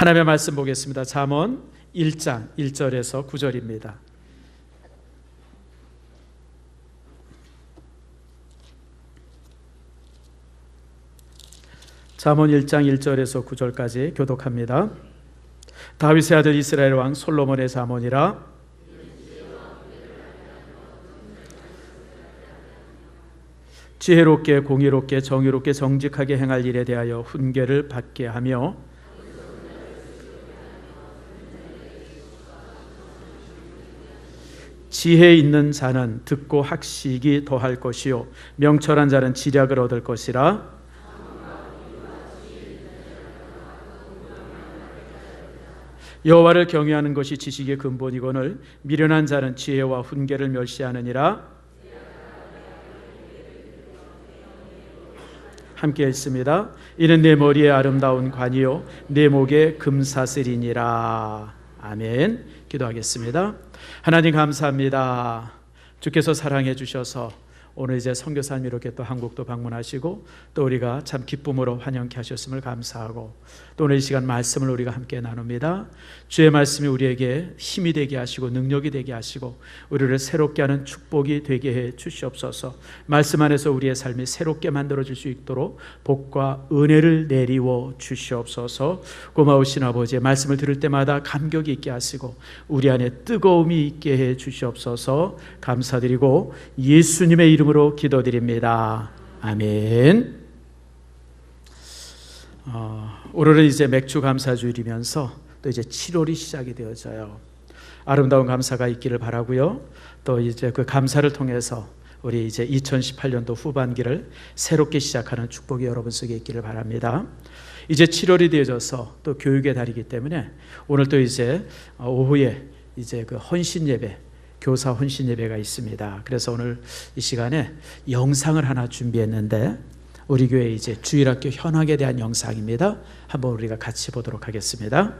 하나님의 말씀 보겠습니다. 잠언 1장 1절에서 9절입니다. 잠언 1장 1절에서 9절까지 교독합니다. 다윗의 아들 이스라엘 왕 솔로몬의 잠언이라. 지혜롭게 공의롭게 정의롭게 정직하게 행할 일에 대하여 훈계를 받게 하며 지혜 있는 자는 듣고 학식이 더할 것이요 명철한 자는 지략을 얻을 것이라. 여호와를 경외하는 것이 지식의 근본이거늘 미련한 자는 지혜와 훈계를 멸시하느니라. 함께 읽습니다. 이는 내 머리에 아름다운 관이요 내 목에 금사슬이니라. 아멘. 기도하겠습니다. 하나님 감사합니다. 주께서 사랑해 주셔서 오늘 이제 선교사님 이렇게 또 한국도 방문하시고 또 우리가 참 기쁨으로 환영케 하셨음을 감사하고 또 오늘 이 시간 말씀을 우리가 함께 나눕니다. 주의 말씀이 우리에게 힘이 되게 하시고 능력이 되게 하시고 우리를 새롭게 하는 축복이 되게 해 주시옵소서. 말씀 안에서 우리의 삶이 새롭게 만들어질 수 있도록 복과 은혜를 내리워 주시옵소서. 고마우신 아버지, 말씀을 들을 때마다 감격이 있게 하시고 우리 안에 뜨거움이 있게 해 주시옵소서. 감사드리고 예수님의 이름으로 기도드립니다. 아멘. 오늘은 이제 맥주 감사주일이면서 또 이제 7월이 시작이 되어져요. 아름다운 감사가 있기를 바라고요. 또 이제 그 감사를 통해서 우리 이제 2018년도 후반기를 새롭게 시작하는 축복이 여러분 속에 있기를 바랍니다. 이제 7월이 되어져서 또 교육의 달이기 때문에 오늘 또 이제 오후에 이제 그 헌신 예배, 교사 헌신 예배가 있습니다. 그래서 오늘 이 시간에 영상을 하나 준비했는데 우리 교회 이제 주일학교 현황에 대한 영상입니다. 한번 우리가 같이 보도록 하겠습니다.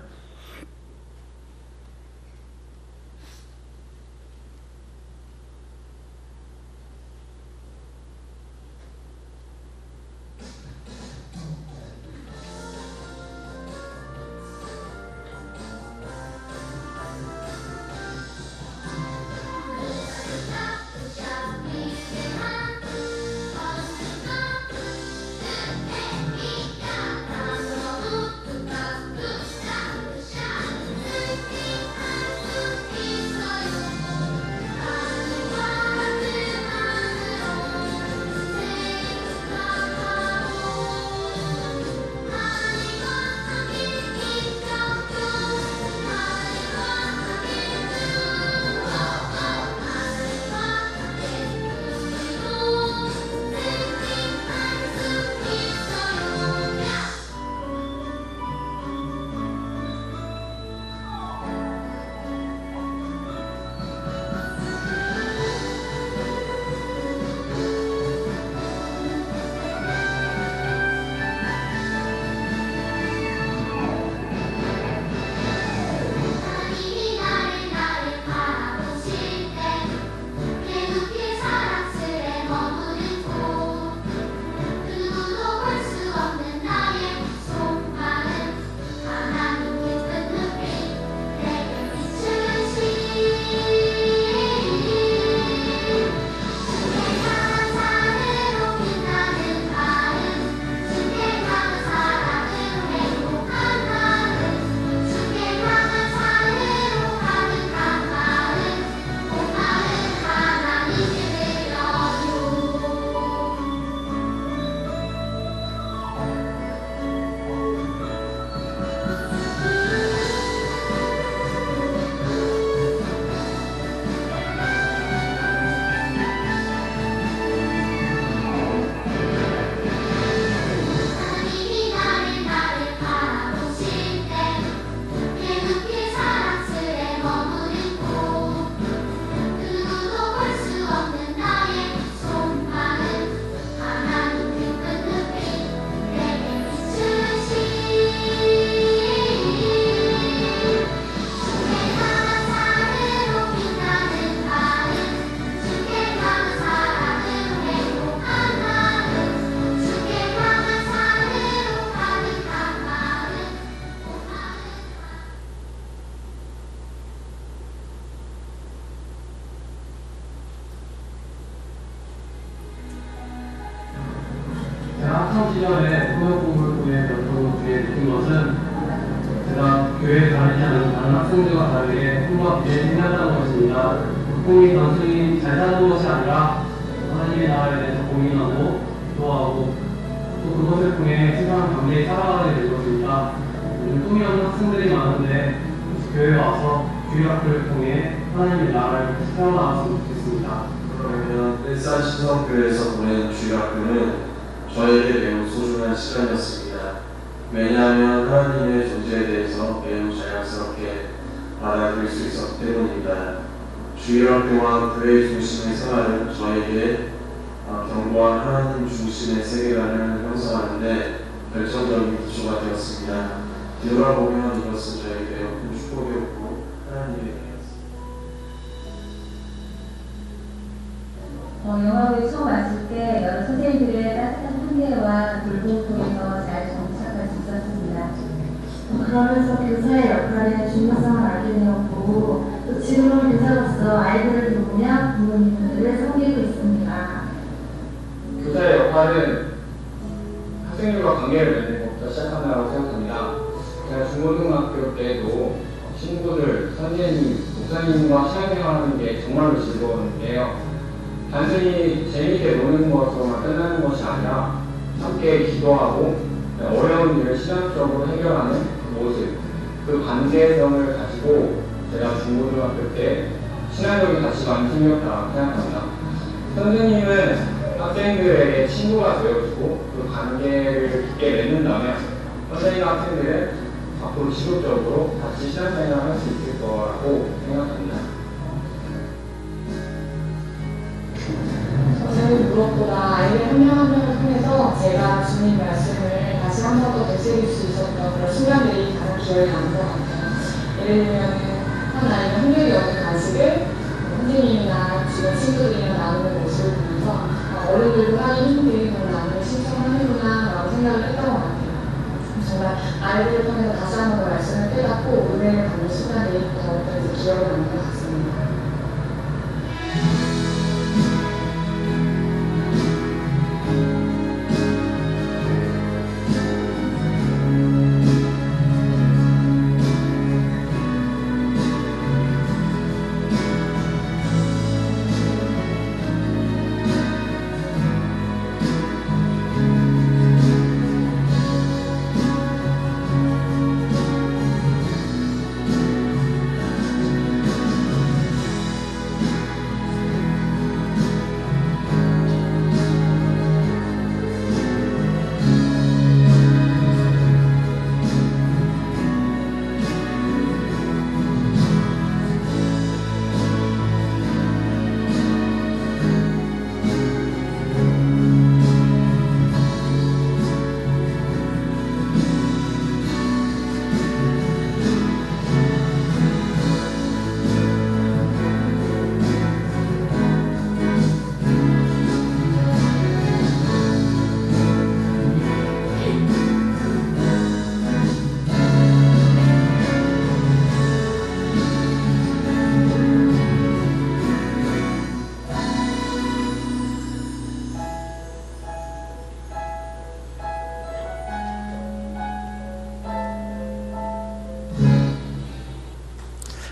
시절에 통역 공부를 통해 면접 뒤에 느낀 것은 제가 교회에 다니지 않은 다른 학생들과 다르게 꿈과 미래에 생각하는 것입니다. 꿈이 단순히 잘 사는 것이 아니라 하나님의 나라에 대해서 고민하고 기도하고 또 그것을 통해 세상 관계에 살아가게 될 것입니다. 꿈이 없는 학생들이 많은데 교회에 와서 주일학교를 통해 하나님의 나라를 세워나갔으면 좋겠습니다. 그러면 일산 신성교회에서 보낸 주일학교는 저에게 매우 소중한 시간이었습니다. 왜냐하면 하나님의 존재에 대해서 매우 자연스럽게 받아들일 수 있었기 때문입니다. 주일학교와 교회 중심의 생활은 저에게 견고한 하나님 중심의 세계관을 형성하는 데 결정적인 기초가 되었습니다. 뒤돌아보면 이것은 저에게 매우 큰 축복이었고 하나님의 은혜였습니다. 영화에 처음 왔을 때 여러 선생님들의 따뜻한 환대와 돌봄을 통해서 잘 정착할 수 있었습니다. 그러면서 교사의 역할의 중요성을 알게 되었고 또 지금은 교사로서 아이들을 돌보며 부모님들을 섬기고 있습니다. 교사의 역할은 학생들과 관계를 맺는 것부터 시작한다고 생각합니다. 제가 중고등학교 때도 친구들, 선생님, 목사님과 신앙생활하는 게 정말로 즐거웠는데요. 단순히 재미있게 노는 것으로만 끝나는 것이 아니라 함께 기도하고 어려운 일을 신앙적으로 해결하는 그 모습, 그 관계성을 가지고 제가 중고등학교 때 신앙적인 가치관이 생겼다고 생각합니다. 선생님은 학생들에게 친구가 되어주고 그 관계를 깊게 맺는다면 선생님과 학생들은 앞으로 지속적으로 같이 신앙생활을 할 수 있을 거라고 생각합니다. 저는 무엇보다 아이를 한 명 한 명을 통해서 제가 주님 말씀을 다시 한 번 더 되새길 수 있었던 그런 순간들이 가장 기억에 남는 것 같아요. 예를 들면 한 아이가 흥미이 없는 간식을 선생님이나 주변 친구들이랑 나누는 모습을 보면서 어른들도 하기 힘든 그런 나눔을 신청하는구나 라고 생각을 했던 것 같아요. 정말 아이들을 통해서 다시 한 번 더 말씀을 깨닫고 은혜를 받는 순간이 더욱더 기억에 남는 것 같습니다.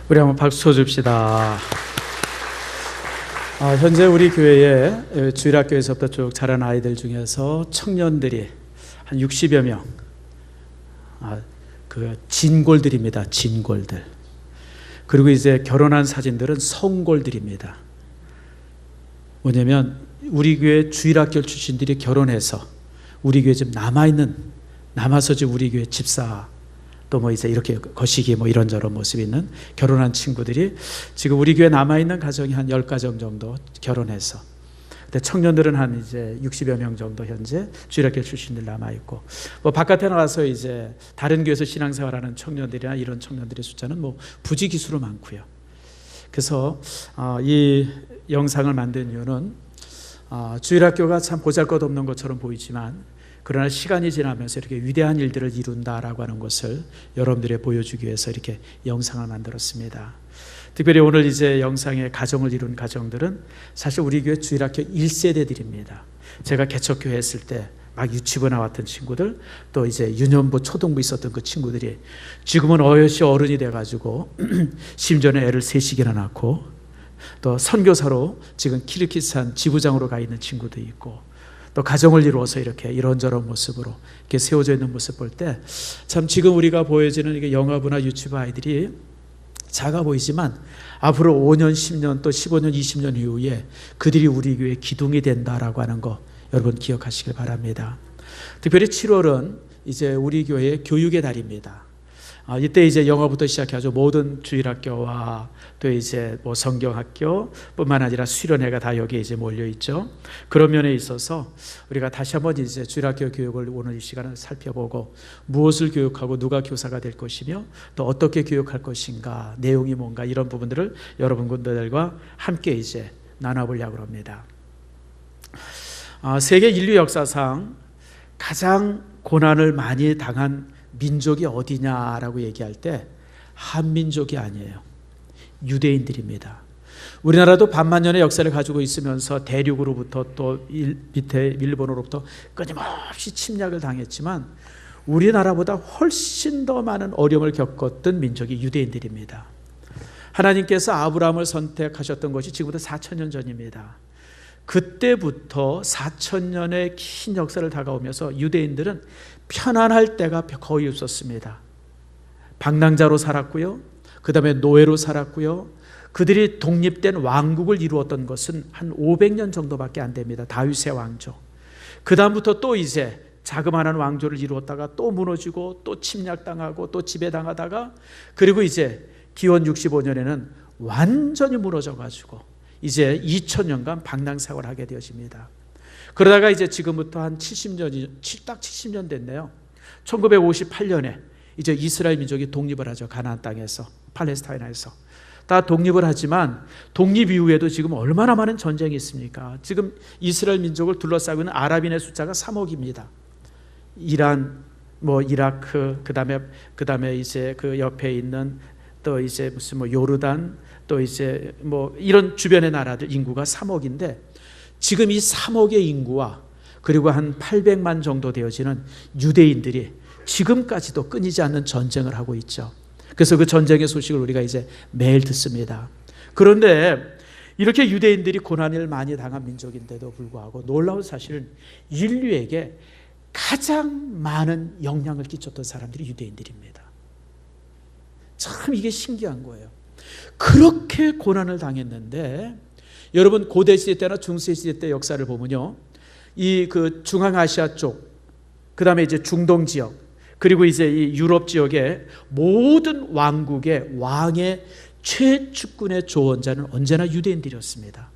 우리 한번 박수 쳐줍시다. 현재 우리 교회에 주일학교에서부터 쭉 자란 아이들 중에서 청년들이 한 60여 명, 그 진골들입니다. 진골들. 그리고 이제 결혼한 사진들은 성골들입니다. 뭐냐면 우리 교회 주일학교 출신들이 결혼해서 우리 교회 지금 남아서 지금 우리 교회 집사 또 뭐 이제 이렇게 거시기 뭐 이런저런 모습이 있는 결혼한 친구들이 지금 우리 교회 남아있는 가정이 한 10가정 정도 결혼해서, 근데 청년들은 한 이제 60여 명 정도 현재 주일학교 출신들 남아있고, 뭐 바깥에 나가서 이제 다른 교회에서 신앙생활하는 청년들이나 이런 청년들의 숫자는 뭐 부지기수로 많고요. 그래서 이 영상을 만든 이유는 주일학교가 참 보잘것없는 것처럼 보이지만 그러나 시간이 지나면서 이렇게 위대한 일들을 이룬다라고 하는 것을 여러분들에 보여주기 위해서 이렇게 영상을 만들었습니다. 특별히 오늘 이제 영상에 가정을 이룬 가정들은 사실 우리 교회 주일학교 1세대들입니다. 제가 개척교회 했을 때 막 유치부 나왔던 친구들, 또 이제 유년부 초등부 있었던 그 친구들이 지금은 어여시 어른이 돼가지고 심지어는 애를 3씩이나 낳고 또 선교사로 지금 키르기스탄 지부장으로 가 있는 친구도 있고 또 가정을 이루어서 이렇게 이런저런 모습으로 이렇게 세워져 있는 모습 볼 때 참 지금 우리가 보여지는 이게 영화부나 유치부 아이들이 작아 보이지만 앞으로 5년, 10년 또 15년, 20년 이후에 그들이 우리 교회의 기둥이 된다라고 하는 거 여러분 기억하시길 바랍니다. 특별히 7월은 이제 우리 교회의 교육의 달입니다. 이때 이제 영어부터 시작해서 모든 주일학교와 또 이제 뭐 성경학교뿐만 아니라 수련회가 다 여기에 이제 몰려 있죠. 그런 면에 있어서 우리가 다시 한번 이제 주일학교 교육을 오늘 이 시간을 살펴보고 무엇을 교육하고 누가 교사가 될 것이며 또 어떻게 교육할 것인가, 내용이 뭔가 이런 부분들을 여러분들과 함께 이제 나눠보려고 합니다. 세계 인류 역사상 가장 고난을 많이 당한 민족이 어디냐라고 얘기할 때 한민족이 아니에요. 유대인들입니다. 우리나라도 반만년의 역사를 가지고 있으면서 대륙으로부터 또 밑에 일본으로부터 끊임없이 침략을 당했지만 우리나라보다 훨씬 더 많은 어려움을 겪었던 민족이 유대인들입니다. 하나님께서 아브라함을 선택하셨던 것이 지금부터 4,000년 전입니다. 그때부터 4,000년의 긴 역사를 다가오면서 유대인들은 편안할 때가 거의 없었습니다. 방랑자로 살았고요. 그 다음에 노예로 살았고요. 그들이 독립된 왕국을 이루었던 것은 한 500년 정도밖에 안 됩니다. 다윗의 왕조. 그 다음부터 또 이제 자그마한 왕조를 이루었다가 또 무너지고 또 침략당하고 또 지배당하다가 그리고 이제 기원 65년에는 완전히 무너져가지고 이제 2000년간 방랑생활을 하게 되어집니다. 그러다가 이제 지금부터 한 70년이 딱 70년 됐네요. 1958년에 이제 이스라엘 민족이 독립을 하죠. 가나안 땅에서, 팔레스타인에서 다 독립을 하지만 독립 이후에도 지금 얼마나 많은 전쟁이 있습니까? 지금 이스라엘 민족을 둘러싸고 있는 아랍인의 숫자가 3억입니다. 이란, 뭐 이라크, 그다음에 이제 그 옆에 있는 또 이제 무슨 뭐 요르단, 또 이제 뭐 이런 주변의 나라들 인구가 3억인데 지금 이 3억의 인구와 그리고 한 800만 정도 되어지는 유대인들이 지금까지도 끊이지 않는 전쟁을 하고 있죠. 그래서 그 전쟁의 소식을 우리가 이제 매일 듣습니다. 그런데 이렇게 유대인들이 고난을 많이 당한 민족인데도 불구하고 놀라운 사실은 인류에게 가장 많은 영향을 끼쳤던 사람들이 유대인들입니다. 참 이게 신기한 거예요. 그렇게 고난을 당했는데 여러분 고대 시대 때나 중세 시대 때 역사를 보면요, 이 그 중앙아시아 쪽, 그 다음에 이제 중동 지역, 그리고 이제 이 유럽 지역의 모든 왕국의 왕의 최측근의 조언자는 언제나 유대인들이었습니다.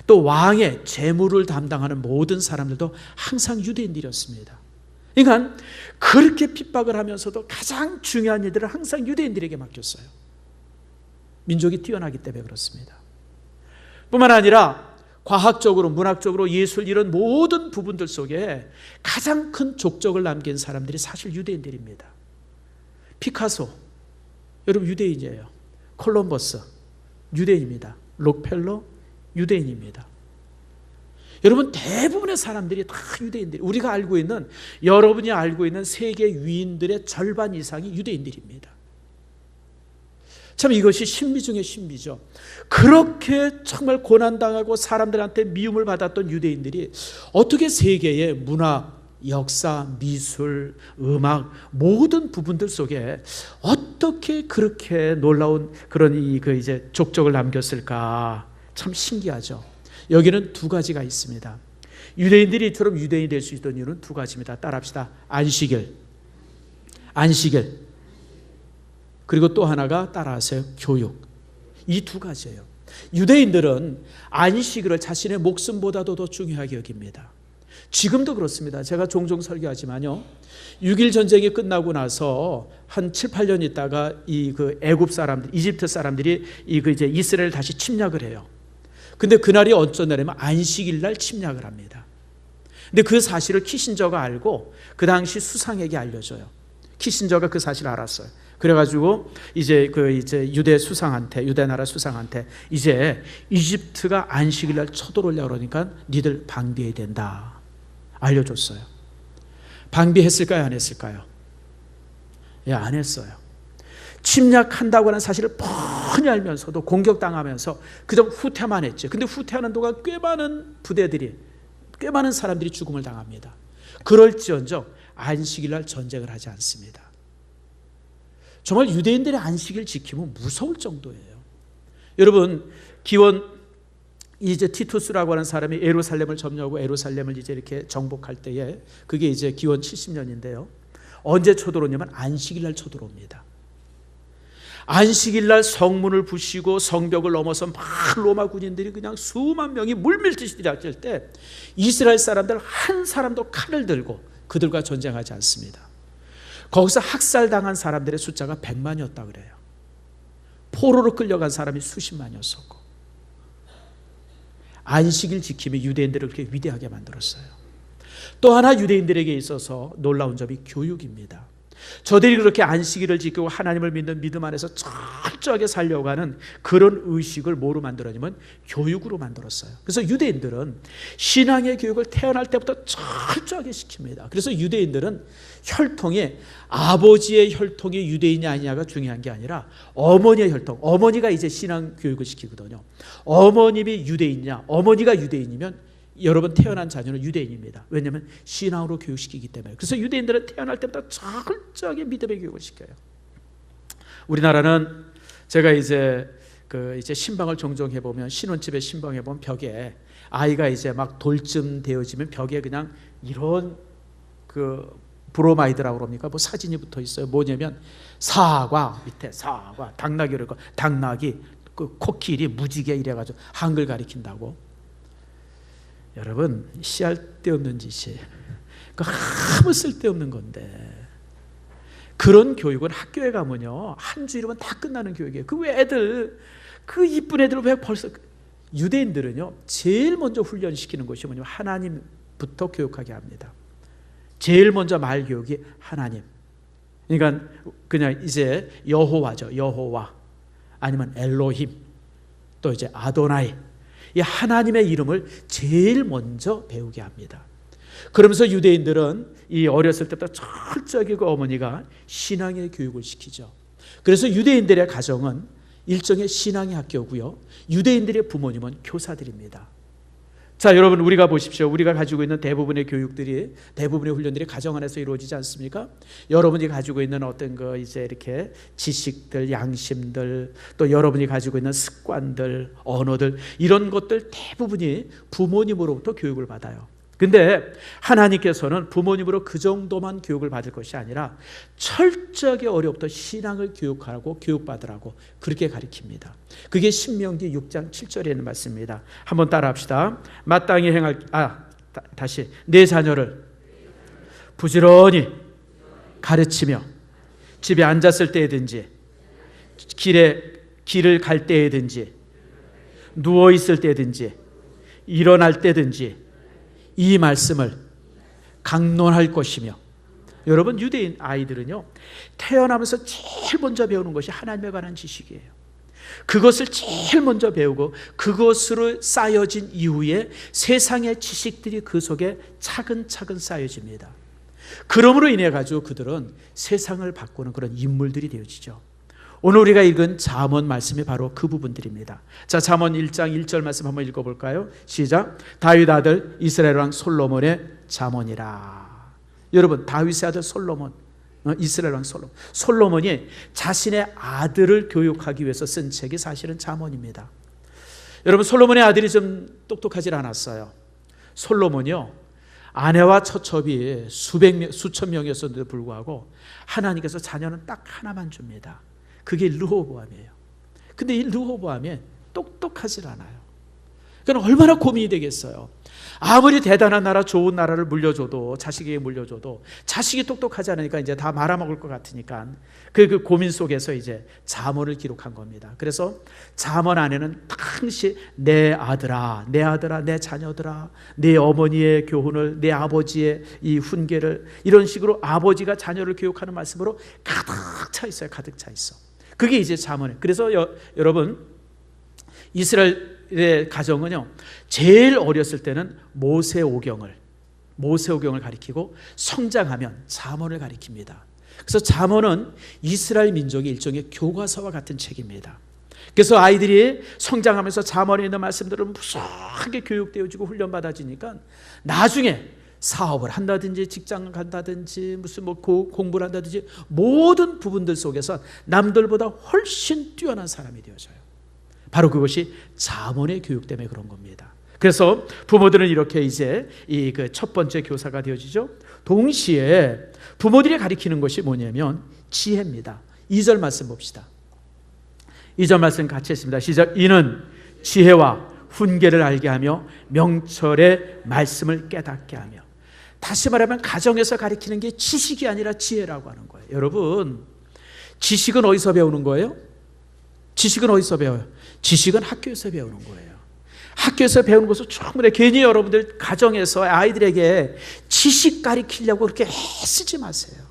또 왕의 재물을 담당하는 모든 사람들도 항상 유대인들이었습니다. 그러니까 그렇게 핍박을 하면서도 가장 중요한 일들을 항상 유대인들에게 맡겼어요. 민족이 뛰어나기 때문에 그렇습니다. 뿐만 아니라 과학적으로, 문학적으로, 예술 이런 모든 부분들 속에 가장 큰 족적을 남긴 사람들이 사실 유대인들입니다. 피카소, 여러분 유대인이에요. 콜럼버스, 유대인입니다. 록펠러, 유대인입니다. 여러분 대부분의 사람들이 다 유대인들이, 우리가 알고 있는, 여러분이 알고 있는 세계 위인들의 절반 이상이 유대인들입니다. 참 이것이 신비 중의 신비죠. 그렇게 정말 고난당하고 사람들한테 미움을 받았던 유대인들이 어떻게 세계의 문화, 역사, 미술, 음악 모든 부분들 속에 어떻게 그렇게 놀라운 그런 이제 족적을 남겼을까? 참 신기하죠. 여기는 두 가지가 있습니다. 유대인들이 이처럼 유대인이 될 수 있던 이유는 두 가지입니다. 따라합시다. 안식일. 그리고 또 하나가 따라하세요. 교육. 이 두 가지예요. 유대인들은 안식일을 자신의 목숨보다도 더 중요하게 여깁니다. 지금도 그렇습니다. 제가 종종 설교하지만요, 6.1 전쟁이 끝나고 나서 한 7, 8년 있다가 애굽 사람들, 이집트 사람들이 이제 이스라엘을 다시 침략을 해요. 근데 그날이 어떤 날이면 안식일 날 침략을 합니다. 근데 그 사실을 키신저가 알고 그 당시 수상에게 알려줘요. 키신저가 그 사실을 알았어요. 그래가지고 이제 유대 나라 수상한테 이제 이집트가 안식일 날 쳐들어오려고 그러니까 니들 방비해야 된다 알려줬어요. 방비했을까요? 안 했을까요? 예, 안 했어요. 침략한다고 하는 사실을 뻔히 알면서도 공격당하면서 그저 후퇴만 했죠. 근데 후퇴하는 동안 꽤 많은 부대들이, 꽤 많은 사람들이 죽음을 당합니다. 그럴지언정 안식일날 전쟁을 하지 않습니다. 정말 유대인들의 안식일 지키면 무서울 정도예요. 여러분, 기원 이제 티투스라고 하는 사람이 예루살렘을 점령하고 예루살렘을 이제 이렇게 정복할 때에, 그게 이제 기원 70년인데요. 언제 쳐들어오냐면 안식일날 쳐들어옵니다. 안식일날 성문을 부시고 성벽을 넘어서 막 로마 군인들이 그냥 수만 명이 물밀듯이 들이닥칠 때 이스라엘 사람들 한 사람도 칼을 들고 그들과 전쟁하지 않습니다. 거기서 학살당한 사람들의 숫자가 100만이었다 그래요. 포로로 끌려간 사람이 수십만이었었고, 안식일 지킴이 유대인들을 그렇게 위대하게 만들었어요. 또 하나 유대인들에게 있어서 놀라운 점이 교육입니다. 저들이 그렇게 안식일을 지키고 하나님을 믿는 믿음 안에서 철저하게 살려고 하는 그런 의식을 뭐로 만들었냐면 교육으로 만들었어요. 그래서 유대인들은 신앙의 교육을 태어날 때부터 철저하게 시킵니다. 그래서 유대인들은 혈통이, 아버지의 혈통이 유대인이 아니냐가 중요한 게 아니라 어머니의 혈통, 어머니가 이제 신앙 교육을 시키거든요. 어머님이 유대인이냐, 어머니가 유대인이면 여러분 태어난 자녀는 유대인입니다. 왜냐하면 신앙으로 교육시키기 때문에. 그래서 유대인들은 태어날 때부터 철저하게 믿음의 교육을 시켜요. 우리나라는 제가 이제 신방을 종종 해보면, 신혼집에 신방해보면 벽에 아이가 이제 막 돌쯤 되어지면 벽에 그냥 이런 브로마이드라고 그럽니까? 뭐 사진이 붙어 있어요. 뭐냐면 사과 밑에 사과, 당나귀, 그러고 당나귀, 코끼리, 무지개 이래가지고 한글 가리킨다고. 여러분, 씨알 데 없는 짓이, 아무 쓸데없는 건데, 그런 교육은 학교에 가면요 한 주일이면 다 끝나는 교육이에요. 그 왜 애들, 그 이쁜 애들 왜 벌써, 유대인들은요 제일 먼저 훈련시키는 것이 뭐냐면 하나님부터 교육하게 합니다. 제일 먼저 말 교육이 하나님. 그러니까 그냥 이제 여호와죠. 여호와, 아니면 엘로힘, 또 이제 아도나이, 이 하나님의 이름을 제일 먼저 배우게 합니다. 그러면서 유대인들은 이 어렸을 때부터 철저하게 그 어머니가 신앙의 교육을 시키죠. 그래서 유대인들의 가정은 일종의 신앙의 학교고요, 유대인들의 부모님은 교사들입니다. 자, 여러분, 우리가 보십시오. 우리가 가지고 있는 대부분의 교육들이, 대부분의 훈련들이 가정 안에서 이루어지지 않습니까? 여러분이 가지고 있는 어떤 이제 이렇게 지식들, 양심들, 또 여러분이 가지고 있는 습관들, 언어들, 이런 것들 대부분이 부모님으로부터 교육을 받아요. 근데 하나님께서는 부모님으로 그 정도만 교육을 받을 것이 아니라 철저하게 어려부터 신앙을 교육하라고, 교육받으라고 그렇게 가르칩니다. 그게 신명기 6장 7절에 있는 말씀입니다. 한번 따라 합시다. 마땅히 행할, 다시, 내 자녀를 부지런히 가르치며 집에 앉았을 때든지 길을 갈 때든지 누워 있을 때든지 일어날 때든지 이 말씀을 강론할 것이며. 여러분, 유대인 아이들은요 태어나면서 제일 먼저 배우는 것이 하나님에 관한 지식이에요. 그것을 제일 먼저 배우고 그것으로 쌓여진 이후에 세상의 지식들이 그 속에 차근차근 쌓여집니다. 그러므로 인해 가지고 그들은 세상을 바꾸는 그런 인물들이 되어지죠. 오늘 우리가 읽은 잠언 말씀이 바로 그 부분들입니다. 자, 잠언 1장 1절 말씀 한번 읽어볼까요? 시작. 다윗 아들 이스라엘 왕 솔로몬의 잠언이라. 여러분, 다윗의 아들 솔로몬, 이스라엘 왕 솔로몬이 자신의 아들을 교육하기 위해서 쓴 책이 사실은 잠언입니다. 여러분, 솔로몬의 아들이 좀 똑똑하지 않았어요. 솔로몬이요 아내와 처첩이 수천 명이었는데도 불구하고 하나님께서 자녀는 딱 하나만 줍니다. 그게 르호보암이에요. 근데 이 르호보암이 똑똑하지 않아요. 그러니까 얼마나 고민이 되겠어요. 아무리 대단한 나라, 좋은 나라를 물려줘도, 자식에게 물려줘도 자식이 똑똑하지 않으니까 이제 다 말아먹을 것 같으니까 그 고민 속에서 이제 잠언을 기록한 겁니다. 그래서 잠언 안에는 당시 내 아들아, 내 아들아, 내 자녀들아, 내 어머니의 교훈을, 내 아버지의 이 훈계를, 이런 식으로 아버지가 자녀를 교육하는 말씀으로 가득 차 있어요. 가득 차 있어. 그게 이제 잠언이에요. 그래서 여러분, 이스라엘의 가정은요 제일 어렸을 때는 모세오경을, 모세오경을 가리키고 성장하면 잠언을 가리킵니다. 그래서 잠언은 이스라엘 민족의 일종의 교과서와 같은 책입니다. 그래서 아이들이 성장하면서 잠언에 있는 말씀들을 무수하게 교육되어지고 훈련받아지니까 나중에 사업을 한다든지 직장을 간다든지 무슨 공부를 한다든지 모든 부분들 속에서 남들보다 훨씬 뛰어난 사람이 되어져요. 바로 그것이 잠언의 교육 때문에 그런 겁니다. 그래서 부모들은 이렇게 이제 이 그 첫 번째 교사가 되어지죠. 동시에 부모들이 가리키는 것이 뭐냐면 지혜입니다. 2절 말씀 봅시다. 2절 말씀 같이 했습니다. 시작. 이는 지혜와 훈계를 알게 하며 명철의 말씀을 깨닫게 하며. 다시 말하면 가정에서 가리키는 게 지식이 아니라 지혜라고 하는 거예요. 여러분, 지식은 어디서 배우는 거예요? 지식은 어디서 배워요? 지식은 학교에서 배우는 거예요. 학교에서 배우는 것은 충분해. 괜히 여러분들 가정에서 아이들에게 지식 가리키려고 그렇게 애쓰지 마세요.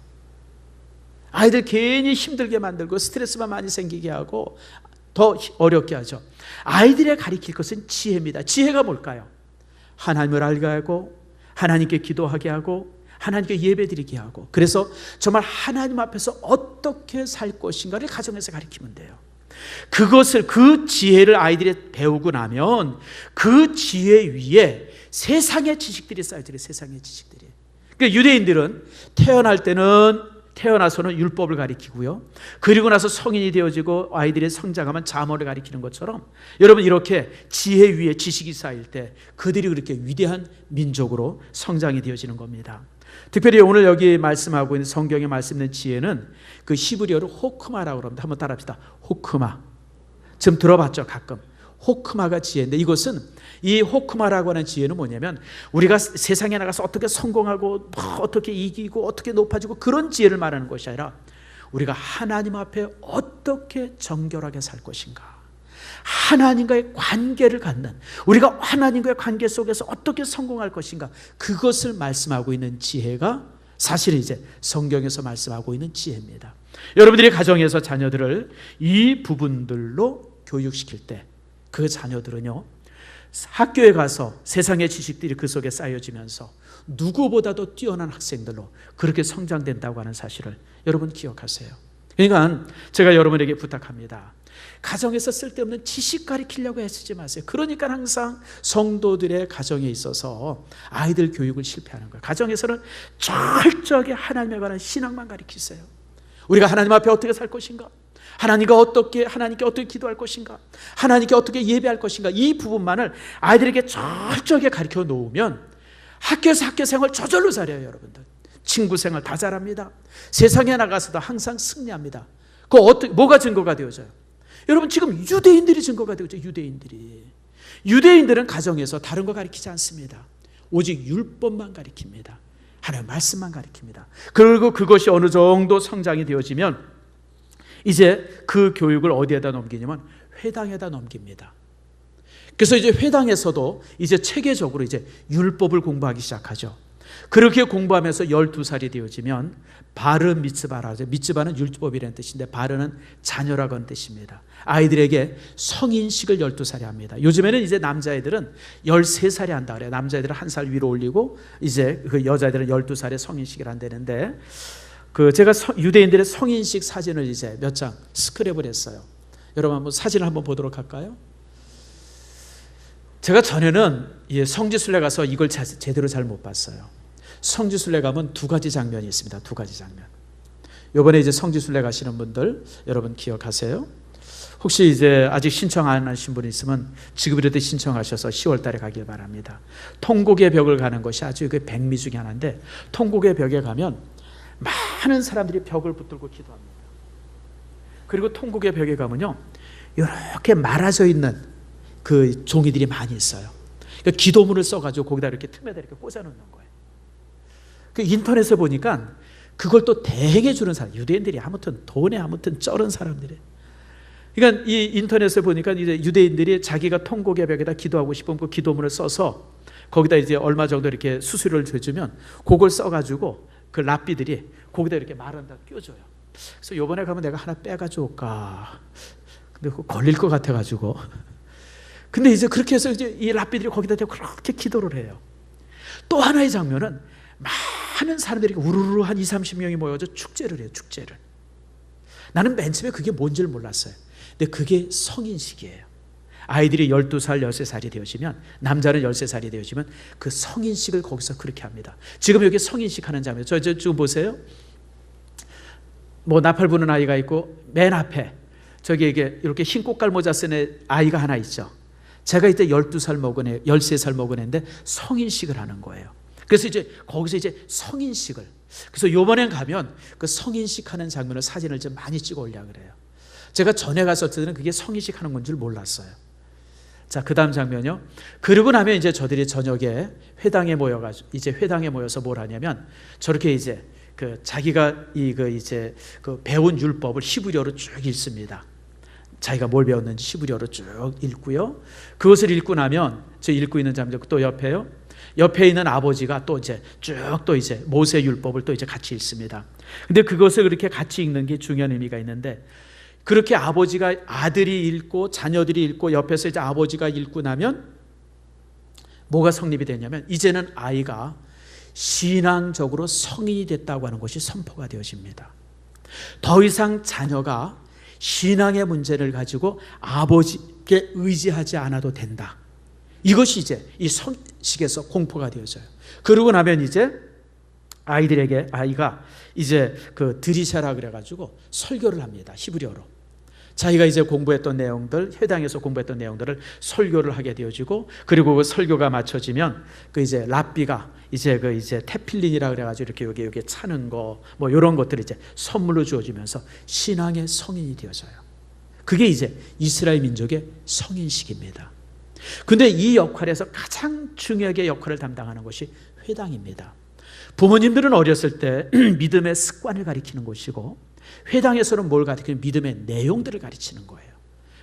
아이들 괜히 힘들게 만들고 스트레스만 많이 생기게 하고 더 어렵게 하죠. 아이들에 가리킬 것은 지혜입니다. 지혜가 뭘까요? 하나님을 알게 하고 하나님께 기도하게 하고 하나님께 예배드리게 하고, 그래서 정말 하나님 앞에서 어떻게 살 것인가를 가정에서 가리키면 돼요. 그것을, 그 지혜를 아이들이 배우고 나면 그 지혜 위에 세상의 지식들이 쌓여져요. 세상의 지식들이. 그러니까 유대인들은 태어나서는 율법을 가리키고요, 그리고 나서 성인이 되어지고 아이들이 성장하면 잠언을 가리키는 것처럼 여러분, 이렇게 지혜 위에 지식이 쌓일 때 그들이 그렇게 위대한 민족으로 성장이 되어지는 겁니다. 특별히 오늘 여기 말씀하고 있는 성경에 말씀된 지혜는 그 히브리어로 호크마라고 합니다. 한번 따라합시다. 호크마. 지금 들어봤죠? 가끔. 호크마가 지혜인데, 이것은, 이 호크마라고 하는 지혜는 뭐냐면 우리가 세상에 나가서 어떻게 성공하고 어떻게 이기고 어떻게 높아지고 그런 지혜를 말하는 것이 아니라 우리가 하나님 앞에 어떻게 정결하게 살 것인가, 하나님과의 관계를 갖는, 우리가 하나님과의 관계 속에서 어떻게 성공할 것인가, 그것을 말씀하고 있는 지혜가 사실은 이제 성경에서 말씀하고 있는 지혜입니다. 여러분들이 가정에서 자녀들을 이 부분들로 교육시킬 때 그 자녀들은요, 학교에 가서 세상의 지식들이 그 속에 쌓여지면서 누구보다도 뛰어난 학생들로 그렇게 성장된다고 하는 사실을 여러분 기억하세요. 그러니까 제가 여러분에게 부탁합니다. 가정에서 쓸데없는 지식 가리키려고 애쓰지 마세요. 그러니까 항상 성도들의 가정에 있어서 아이들 교육을 실패하는 거예요. 가정에서는 철저하게 하나님에 관한 신앙만 가리키세요. 우리가 하나님 앞에 어떻게 살 것인가, 하나님께 어떻게 기도할 것인가, 하나님께 어떻게 예배할 것인가, 이 부분만을 아이들에게 철저하게 가르쳐 놓으면 학교에서 학교 생활 저절로 잘해요. 여러분들 친구 생활 다 잘합니다. 세상에 나가서도 항상 승리합니다. 뭐가 증거가 되어져요? 여러분, 지금 유대인들이 증거가 되어져. 유대인들은 가정에서 다른 거 가르치지 않습니다. 오직 율법만 가르칩니다. 하나님의 말씀만 가르칩니다. 그리고 그것이 어느 정도 성장이 되어지면 이제 그 교육을 어디에다 넘기냐면 회당에다 넘깁니다. 그래서 이제 회당에서도 이제 체계적으로 이제 율법을 공부하기 시작하죠. 그렇게 공부하면서 12살이 되어지면 바르 미츠바라 하죠. 미츠바는 율법이라는 뜻인데 바르는 자녀라고 하는 뜻입니다. 아이들에게 성인식을 12살에 합니다. 요즘에는 이제 남자애들은 13살에 한다 그래요. 남자애들은 1살 위로 올리고 이제 그 여자애들은 12살에 성인식을 한다는데, 제가 유대인들의 성인식 사진을 이제 몇 장 스크랩을 했어요. 여러분 한번 사진을 한번 보도록 할까요? 제가 전에는 성지순례 가서 이걸 제대로 잘 못 봤어요. 성지순례 가면 두 가지 장면이 있습니다. 두 가지 장면. 이번에 이제 성지순례 가시는 분들 여러분 기억하세요? 혹시 이제 아직 신청 안 하신 분이 있으면 지금이라도 신청하셔서 10월 달에 가길 바랍니다. 통곡의 벽을 가는 것이 아주 그 백미 중에 하나인데, 통곡의 벽에 가면 많은 사람들이 벽을 붙들고 기도합니다. 그리고 통곡의 벽에 가면요, 이렇게 말아져 있는 그 종이들이 많이 있어요. 그러니까 기도문을 써가지고 거기다 이렇게 틈에다 이렇게 꽂아놓는 거예요. 그 인터넷에 보니까 그걸 또 대행해 주는 사람, 유대인들이 아무튼 돈에 아무튼 쩔은 사람들이. 그러니까 이 인터넷에 보니까 이제 유대인들이 자기가 통곡의 벽에다 기도하고 싶으면 그 기도문을 써서 거기다 이제 얼마 정도 이렇게 수수료를 줘주면 그걸 써가지고 그 랍비들이 거기다 이렇게 말한다 껴줘요. 그래서 요번에 가면 내가 하나 빼가지고 올까. 근데 그거 걸릴 것 같아가지고. 근데 이제 그렇게 해서 이제 이 랍비들이 거기다 대고 그렇게 기도를 해요. 또 하나의 장면은 많은 사람들이 우르르 한 20-30명이 모여서 축제를 해요. 축제를. 나는 맨 처음에 그게 뭔지를 몰랐어요. 근데 그게 성인식이에요. 아이들이 12살, 13살이 되어지면, 남자는 13살이 되어지면 그 성인식을 거기서 그렇게 합니다. 지금 여기 성인식 하는 장면, 저 지금 보세요. 뭐 나팔 부는 아이가 있고 맨 앞에 저기 이렇게 흰 꽃갈 모자 쓴 아이가 하나 있죠. 제가 이때 12살 먹은 애, 13살 먹은 애인데 성인식을 하는 거예요. 그래서 이제 거기서 이제 성인식을, 그래서 요번엔 가면 그 성인식 하는 장면을 사진을 좀 많이 찍어 올려 그래요. 제가 전에 갔었을 때는 그게 성인식 하는 건 줄 몰랐어요. 자, 그 다음 장면이요. 그러고 나면 이제 저들이 저녁에 회당에 모여가지고, 이제 회당에 모여서 뭘 하냐면, 저렇게 이제 그 자기가 이제 그 배운 율법을 히브리어로 쭉 읽습니다. 자기가 뭘 배웠는지 히브리어로 쭉 읽고요. 그것을 읽고 나면, 저 읽고 있는 장면 또 옆에요. 옆에 있는 아버지가 또 이제 쭉 또 이제 모세 율법을 또 이제 같이 읽습니다. 근데 그것을 그렇게 같이 읽는 게 중요한 의미가 있는데, 그렇게 아버지가, 아들이 읽고 자녀들이 읽고 옆에서 이제 아버지가 읽고 나면 뭐가 성립이 되냐면, 이제는 아이가 신앙적으로 성인이 됐다고 하는 것이 선포가 되어집니다. 더 이상 자녀가 신앙의 문제를 가지고 아버지께 의지하지 않아도 된다. 이것이 이제 이 성식에서 공포가 되어져요. 그러고 나면 이제 아이들에게, 아이가 이제 그 드리샤라 그래가지고 설교를 합니다. 히브리어로. 자기가 이제 공부했던 내용들, 회당에서 공부했던 내용들을 설교를 하게 되어지고, 그리고 그 설교가 마쳐지면 그 이제 랍비가 이제 그 이제 테필린이라 그래가지고 이렇게 여기 차는 거, 뭐 이런 것들이 이제 선물로 주어지면서 신앙의 성인이 되어져요. 그게 이제 이스라엘 민족의 성인식입니다. 근데 이 역할에서 가장 중요하게 역할을 담당하는 것이 회당입니다. 부모님들은 어렸을 때 믿음의 습관을 가리키는 곳이고, 회당에서는 뭘 가리키는, 믿음의 내용들을 가르치는 거예요.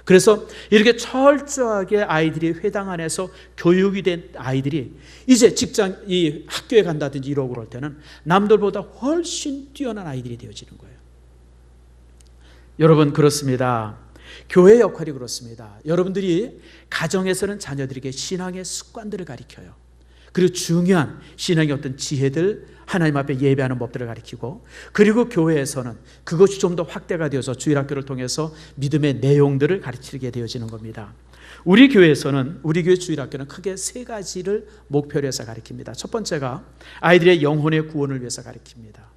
그래서 이렇게 철저하게 아이들이 회당 안에서 교육이 된 아이들이 이제 직장, 이 학교에 간다든지 이러고 그럴 때는 남들보다 훨씬 뛰어난 아이들이 되어지는 거예요. 여러분, 그렇습니다. 교회 역할이 그렇습니다. 여러분들이 가정에서는 자녀들에게 신앙의 습관들을 가르쳐요. 그리고 중요한 신앙의 어떤 지혜들, 하나님 앞에 예배하는 법들을 가르치고, 그리고 교회에서는 그것이 좀 더 확대가 되어서 주일학교를 통해서 믿음의 내용들을 가르치게 되어지는 겁니다. 우리 교회에서는, 우리 교회 주일학교는 크게 세 가지를 목표로 해서 가르칩니다. 첫 번째가 아이들의 영혼의 구원을 위해서 가르칩니다.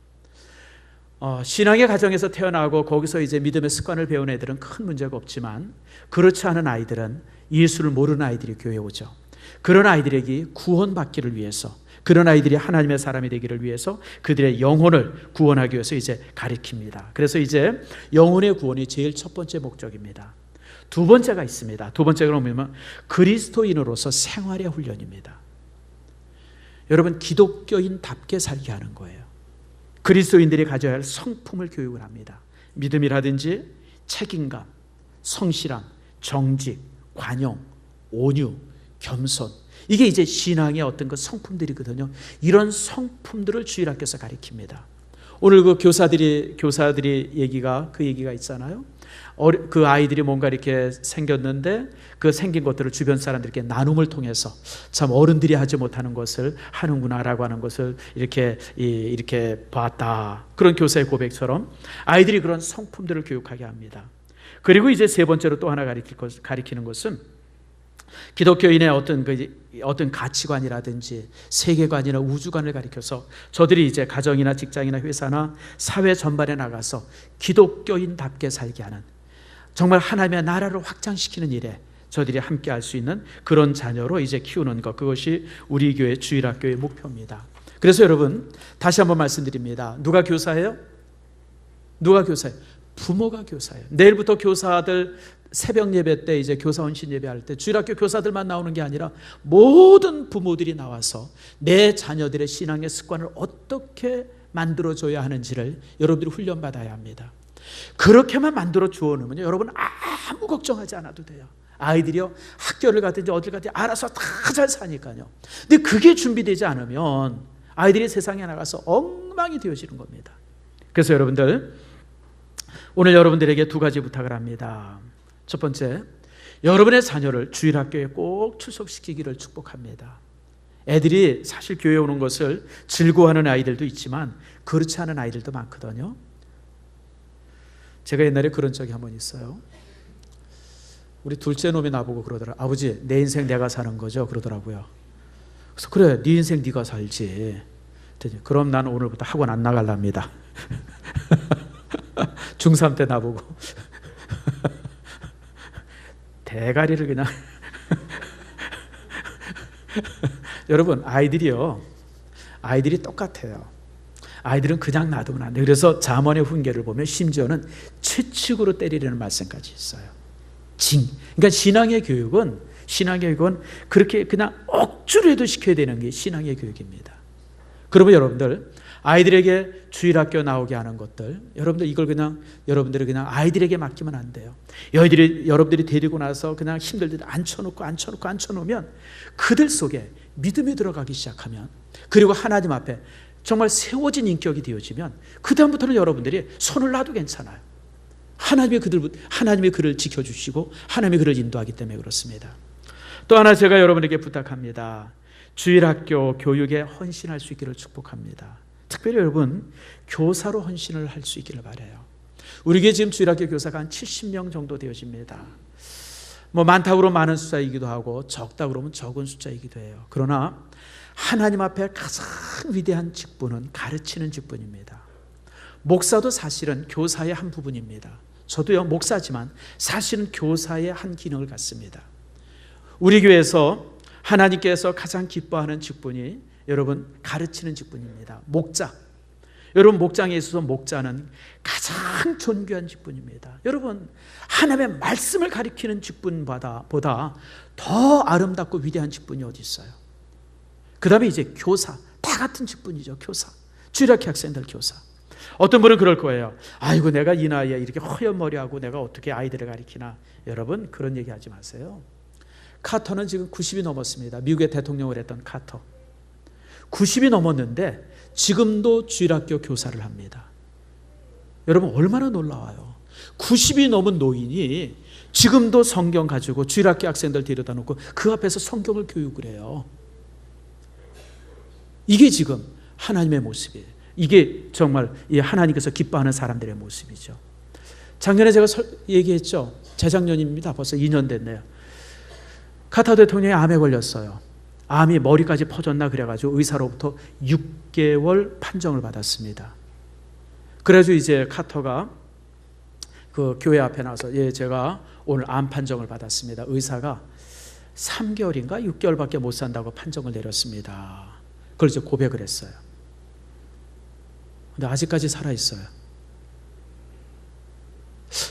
신앙의 가정에서 태어나고 거기서 이제 믿음의 습관을 배운 애들은 큰 문제가 없지만, 그렇지 않은 아이들은, 예수를 모르는 아이들이 교회에 오죠. 그런 아이들에게 구원받기를 위해서, 그런 아이들이 하나님의 사람이 되기를 위해서 그들의 영혼을 구원하기 위해서 이제 가르칩니다. 그래서 이제 영혼의 구원이 제일 첫 번째 목적입니다. 두 번째가 있습니다. 두 번째가 뭐냐면 그리스도인으로서 생활의 훈련입니다. 여러분, 기독교인답게 살게 하는 거예요. 그리스도인들이 가져야 할 성품을 교육을 합니다. 믿음이라든지 책임감, 성실함, 정직, 관용, 온유, 겸손, 이게 이제 신앙의 어떤 그 성품들이거든요. 이런 성품들을 주일학교에서 가르칩니다. 오늘 그 교사들이 얘기가 있잖아요. 그 아이들이 뭔가 이렇게 생겼는데 그 생긴 것들을 주변 사람들에게 나눔을 통해서 참 어른들이 하지 못하는 것을 하는구나라고 하는 것을 이렇게 봤다. 그런 교사의 고백처럼 아이들이 그런 성품들을 교육하게 합니다. 그리고 이제 세 번째로 또 하나 가리키는 것은 기독교인의 어떤 가치관이라든지 세계관이나 우주관을 가리켜서 저들이 이제 가정이나 직장이나 회사나 사회 전반에 나가서 기독교인답게 살게 하는, 정말 하나님의 나라를 확장시키는 일에 저들이 함께 할 수 있는 그런 자녀로 이제 키우는 것, 그것이 우리 교회 주일학교의 목표입니다. 그래서 여러분, 다시 한번 말씀드립니다. 누가 교사예요? 누가 교사예요? 부모가 교사예요. 내일부터 교사들 새벽 예배 때 이제 교사 헌신 예배할 때 주일학교 교사들만 나오는 게 아니라 모든 부모들이 나와서 내 자녀들의 신앙의 습관을 어떻게 만들어줘야 하는지를 여러분들이 훈련받아야 합니다. 그렇게만 만들어 주어 놓으면 여러분 아무 걱정하지 않아도 돼요. 아이들이요, 학교를 가든지 어딜 가든지 알아서 다 잘 사니까요. 근데 그게 준비되지 않으면 아이들이 세상에 나가서 엉망이 되어지는 겁니다. 그래서 여러분들, 오늘 여러분들에게 두 가지 부탁을 합니다. 첫 번째, 여러분의 자녀를 주일학교에 꼭 출석시키기를 축복합니다. 애들이 사실 교회에 오는 것을 즐거워하는 아이들도 있지만 그렇지 않은 아이들도 많거든요. 제가 옛날에 그런 적이 한 번 있어요. 우리 둘째 놈이 나보고 그러더라. 아버지, 내 인생 내가 사는 거죠? 그러더라고요. 그래서 그래, 네 인생 네가 살지. 그럼 난 오늘부터 학원 안 나갈랍니다. 중3 때 나보고 대가리를 그냥 여러분, 아이들이 똑같아요. 아이들은 그냥 놔두면 안 돼. 그래서 잠언의 훈계를 보면 심지어는 채찍으로 때리려는 말씀까지 있어요. 그러니까 신앙의 교육은 그렇게 그냥 억지로 해도 시켜야 되는 게 신앙의 교육입니다. 그러면 여러분들, 아이들에게 주일학교 나오게 하는 것들, 여러분들 이걸 여러분들이 그냥 아이들에게 맡기면 안 돼요. 여러분들이 데리고 나서 그냥 힘들 때 앉혀놓으면 그들 속에 믿음이 들어가기 시작하면, 그리고 하나님 앞에 정말 세워진 인격이 되어지면 그 다음부터는 여러분들이 손을 놔도 괜찮아요. 하나님이 그를 지켜주시고 하나님이 그를 인도하기 때문에 그렇습니다. 또 하나 제가 여러분에게 부탁합니다. 주일학교 교육에 헌신할 수 있기를 축복합니다. 특별히 여러분, 교사로 헌신을 할 수 있기를 바라요. 우리 교회 지금 주일학교 교사가 한 70명 정도 되어집니다. 많다고 그러면 많은 숫자이기도 하고 적다고 그러면 적은 숫자이기도 해요. 그러나 하나님 앞에 가장 위대한 직분은 가르치는 직분입니다. 목사도 사실은 교사의 한 부분입니다. 저도요, 목사지만 사실은 교사의 한 기능을 갖습니다. 우리 교회에서 하나님께서 가장 기뻐하는 직분이 여러분 가르치는 직분입니다. 목자. 여러분, 목장에 있어서 목자는 가장 존귀한 직분입니다. 여러분, 하나님의 말씀을 가르치는 직분보다 더 아름답고 위대한 직분이 어디 있어요? 그 다음에 이제 교사. 다 같은 직분이죠. 교사. 주일학교 학생들 교사. 어떤 분은 그럴 거예요. 아이고, 내가 이 나이에 이렇게 허연 머리하고 내가 어떻게 아이들을 가르치나. 여러분, 그런 얘기 하지 마세요. 카터는 지금 90이 넘었습니다. 미국의 대통령을 했던 카터. 90이 넘었는데 지금도 주일학교 교사를 합니다. 여러분, 얼마나 놀라워요. 90이 넘은 노인이 지금도 성경 가지고 주일학교 학생들 데려다 놓고 그 앞에서 성경을 교육을 해요. 이게 지금 하나님의 모습이에요. 이게 정말 하나님께서 기뻐하는 사람들의 모습이죠. 작년에 제가 얘기했죠. 재작년입니다. 벌써 2년 됐네요. 카터 대통령이 암에 걸렸어요. 암이 머리까지 퍼졌나 그래가지고 의사로부터 6개월 판정을 받았습니다. 그래가지고 이제 카터가 그 교회 앞에 나와서 제가 오늘 암 판정을 받았습니다. 의사가 3개월인가 6개월밖에 못 산다고 판정을 내렸습니다. 그걸 이제 고백을 했어요. 근데 아직까지 살아있어요.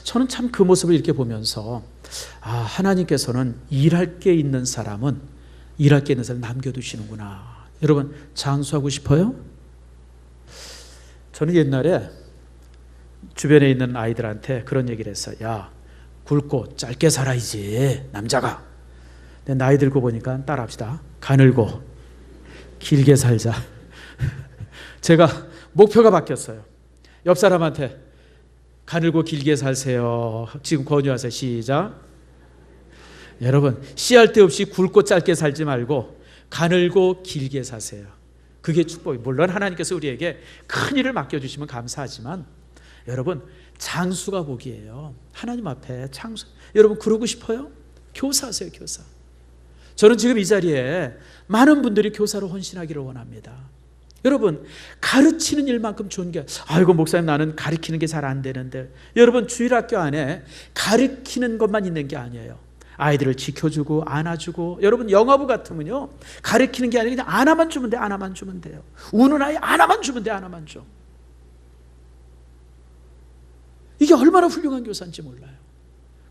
저는 참 그 모습을 이렇게 보면서 하나님께서는 일할 게 있는 사람을 남겨두시는구나. 여러분, 장수하고 싶어요? 저는 옛날에 주변에 있는 아이들한테 그런 얘기를 했어요. 야, 굵고 짧게 살아야지, 남자가. 근데 나이 들고 보니까 따라합시다. 가늘고 길게 살자. 제가 목표가 바뀌었어요. 옆 사람한테 가늘고 길게 살세요. 지금 권유하세요. 시작. 여러분, 씨알 데 없이 굵고 짧게 살지 말고 가늘고 길게 사세요. 그게 축복이에요. 물론 하나님께서 우리에게 큰 일을 맡겨주시면 감사하지만 여러분, 장수가 복이에요. 하나님 앞에 장수. 여러분, 그러고 싶어요? 교사하세요. 교사. 저는 지금 이 자리에 많은 분들이 교사로 헌신하기를 원합니다. 여러분, 가르치는 일만큼 좋은 게, 아이고 목사님 나는 가르치는 게 잘 안 되는데. 여러분, 주일학교 안에 가르치는 것만 있는 게 아니에요. 아이들을 지켜주고 안아주고. 여러분, 영어부 같으면요, 가르치는 게 아니라 그냥 하나만 주면 돼. 하나만 주면 돼요. 우는 아이 하나만 주면 돼. 하나만 줘. 이게 얼마나 훌륭한 교사인지 몰라요.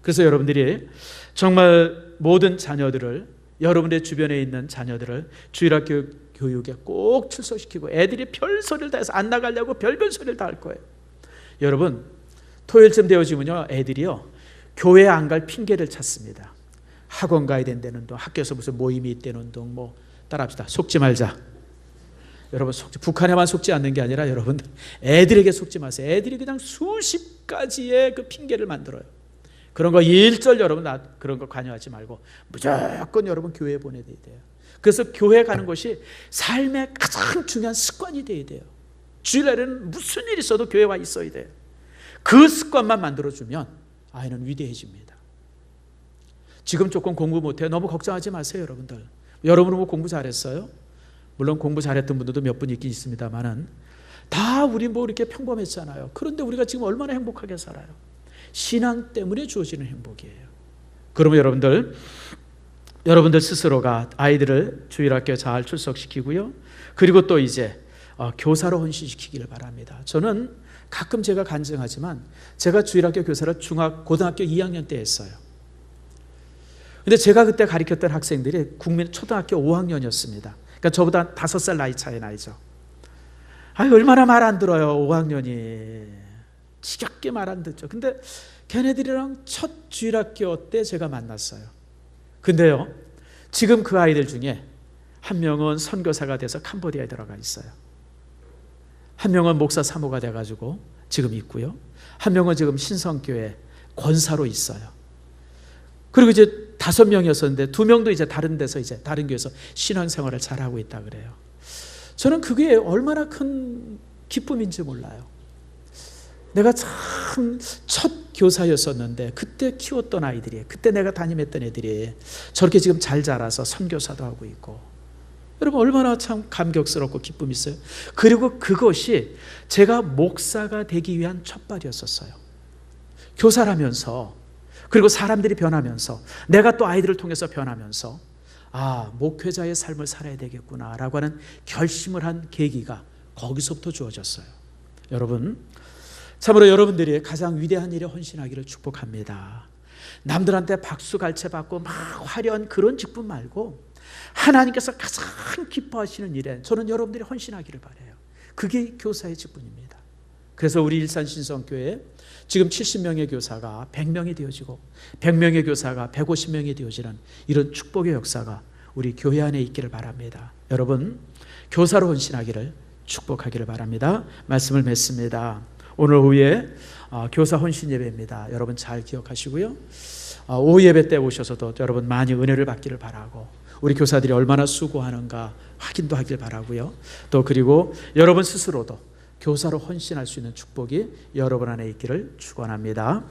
그래서 여러분들이 정말 모든 자녀들을, 여러분의 주변에 있는 자녀들을 주일학교 교육에 꼭 출석시키고, 애들이 별소리를 다 해서 안 나가려고 별별 소리를 다 할 거예요. 여러분, 토요일쯤 되어지면요, 애들이요 교회 안 갈 핑계를 찾습니다. 학원 가야 된다는 둥, 학교에서 무슨 모임이 있다는 둥, 따라합시다. 속지 말자. 여러분, 북한에만 속지 않는 게 아니라 여러분들 애들에게 속지 마세요. 애들이 그냥 수십 가지의 그 핑계를 만들어요. 그런 거 일절 여러분 그런 거 관여하지 말고 무조건 여러분 교회에 보내야 돼요. 그래서 교회 가는 것이 삶의 가장 중요한 습관이 되어야 돼요. 주일날에는 무슨 일이 있어도 교회 와 있어야 돼요. 그 습관만 만들어주면 아이는 위대해집니다. 지금 조금 공부 못해요. 너무 걱정하지 마세요, 여러분들. 여러분은 뭐 공부 잘했어요? 물론 공부 잘했던 분들도 몇 분 있긴 있습니다만은 다 우리 뭐 이렇게 평범했잖아요. 그런데 우리가 지금 얼마나 행복하게 살아요. 신앙 때문에 주어지는 행복이에요. 그러면 여러분들 스스로가 아이들을 주일학교에 잘 출석시키고요. 그리고 또 이제 교사로 헌신시키기를 바랍니다. 저는 가끔 제가 간증하지만 제가 주일학교 교사를 고등학교 2학년 때 했어요. 근데 제가 그때 가르쳤던 학생들이 국민 초등학교 5학년이었습니다. 그러니까 저보다 5살 나이 차이 나죠. 얼마나 말 안 들어요, 5학년이. 지겹게 말 안 듣죠. 근데 걔네들이랑 첫 주일학교 때 제가 만났어요. 근데요, 지금 그 아이들 중에 한 명은 선교사가 돼서 캄보디아에 들어가 있어요. 한 명은 목사 사모가 돼가지고 지금 있고요. 한 명은 지금 신성교회 권사로 있어요. 그리고 이제 5명이었었는데 2명도 이제 다른 데서 이제 다른 교회에서 신앙생활을 잘하고 있다 그래요. 저는 그게 얼마나 큰 기쁨인지 몰라요. 내가 참 첫 교사였었는데 그때 키웠던 아이들이, 그때 내가 담임했던 애들이 저렇게 지금 잘 자라서 선교사도 하고 있고, 여러분 얼마나 참 감격스럽고 기쁨이 있어요. 그리고 그것이 제가 목사가 되기 위한 첫발이었었어요. 교사라면서, 그리고 사람들이 변하면서, 내가 또 아이들을 통해서 변하면서 목회자의 삶을 살아야 되겠구나라고 하는 결심을 한 계기가 거기서부터 주어졌어요. 여러분, 참으로 여러분들이 가장 위대한 일에 헌신하기를 축복합니다. 남들한테 박수 갈채받고 막 화려한 그런 직분 말고 하나님께서 가장 기뻐하시는 일에 저는 여러분들이 헌신하기를 바라요. 그게 교사의 직분입니다. 그래서 우리 일산신성교회 지금 70명의 교사가 100명이 되어지고 100명의 교사가 150명이 되어지는 이런 축복의 역사가 우리 교회 안에 있기를 바랍니다. 여러분, 교사로 헌신하기를 축복하기를 바랍니다. 말씀을 맺습니다. 오늘 오후에 교사 헌신 예배입니다. 여러분 잘 기억하시고요. 오후 예배 때 오셔서도 여러분 많이 은혜를 받기를 바라고, 우리 교사들이 얼마나 수고하는가 확인도 하길 바라고요. 또 그리고 여러분 스스로도 교사로 헌신할 수 있는 축복이 여러분 안에 있기를 축원합니다.